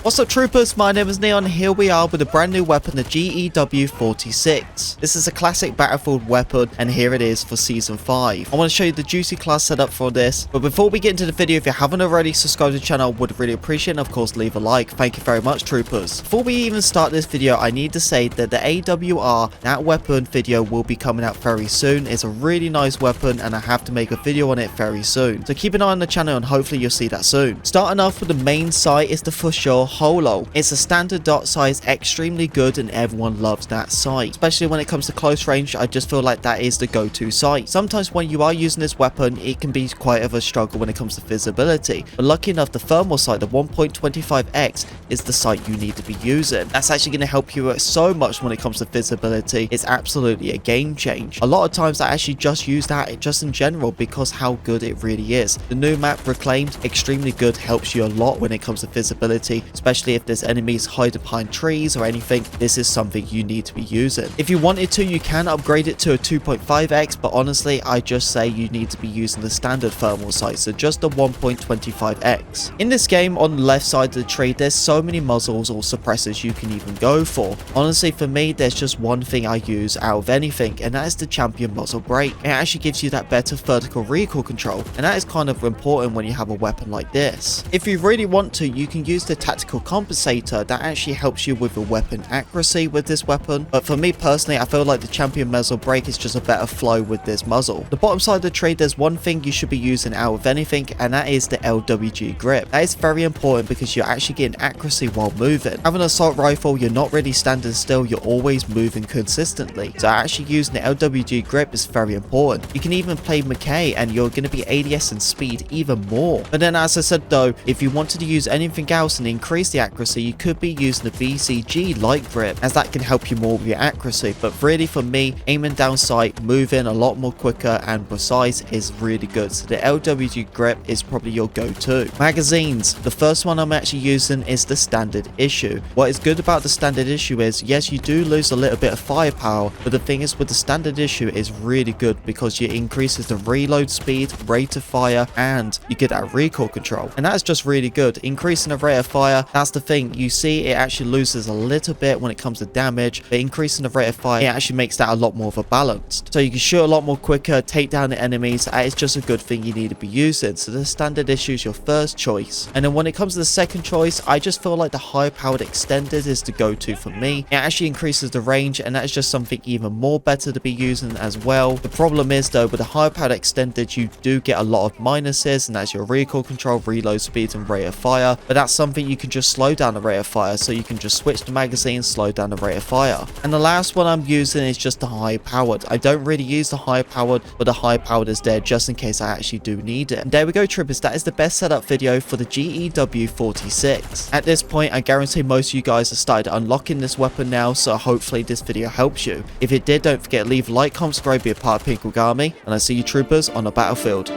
What's up troopers, my name is Neon and here we are with a brand new weapon, the GEW-46. This is a classic battlefield weapon and here it is for season 5. I want to show you the juicy class setup for this, but before we get into the video, if you haven't already, subscribe to the channel, would really appreciate it, and of course leave a like. Thank you very much troopers. Before we even start this video, I need to say that the AWR, that weapon video will be coming out very soon. It's a really nice weapon and I have to make a video on it very soon. So keep an eye on the channel and hopefully you'll see that soon. Starting off with the main sight is the for sure Holo. It's a standard dot size, extremely good and everyone loves that sight. Especially when it comes to close range, I just feel like that is the go-to sight. Sometimes when you are using this weapon, it can be quite of a struggle when it comes to visibility. But lucky enough, the thermal sight, the 1.25x, is the sight you need to be using. That's actually going to help you so much when it comes to visibility. It's absolutely a game change. A lot of times I actually just use that just in general because how good it really is. The new map Reclaimed, extremely good, helps you a lot when it comes to visibility, especially if there's enemies hiding behind trees or anything. This is something you need to be using. If you wanted to, you can upgrade it to a 2.5x, but honestly I just say you need to be using the standard thermal sight, so just the 1.25x. In this game, on the left side of the tree, there's so many muzzles or suppressors you can even go for. Honestly, for me, there's just one thing I use out of anything, and that is the champion muzzle brake. It actually gives you that better vertical recoil control, and that is kind of important when you have a weapon like this. If you really want to, you can use the tactical compensator. That actually helps you with the weapon accuracy with this weapon, but for me personally, I feel like the champion muzzle brake is just a better flow with this muzzle. The bottom side of the tree, there's one thing you should be using out of anything, and that is the LWG grip. That is very important because you're actually getting accuracy while moving. Having an assault rifle, you're not really standing still, you're always moving consistently. So actually using the LWG grip is very important. You can even play McKay and you're going to be ADS and speed even more. But then as I said though, if you wanted to use anything else and increase the accuracy, you could be using the BCG light grip, as that can help you more with your accuracy. But really for me, aiming down sight, moving a lot more quicker and precise is really good. So the LWG grip is probably your go-to. Magazines. The first one I'm actually using is the standard issue. What is good about the standard issue is, yes, you do lose a little bit of firepower, but the thing is with the standard issue is really good because it increases the reload speed, rate of fire, and you get that recoil control. And that's just really good. Increasing the rate of fire, that's the thing. You see it actually loses a little bit when it comes to damage, but increasing the rate of fire, it actually makes that a lot more of a balance. So you can shoot a lot more quicker, take down the enemies. It's just a good thing you need to be using. So the standard issue is your first choice. And then when it comes to the second choice, I just feel like the high powered extended is the go-to for me. It actually increases the range, and that's just something even more better to be using as well. The problem is though, with the high powered extended, you do get a lot of minuses, and that's your recoil control, reload speed, and rate of fire. But that's something you can just slow down the rate of fire, so you can just switch the magazine, slow down the rate of fire. And the last one I'm using is just the high powered. I don't really use the high powered, but the high powered is there just in case I actually do need it. And there we go troopers, that is the best setup video for the GEW-46. At this point, I guarantee most of you guys have started unlocking this weapon now, so hopefully this video helps you. If it did, don't forget to leave a like, comment, subscribe, be a part of Pink Army, and I see you troopers on the battlefield.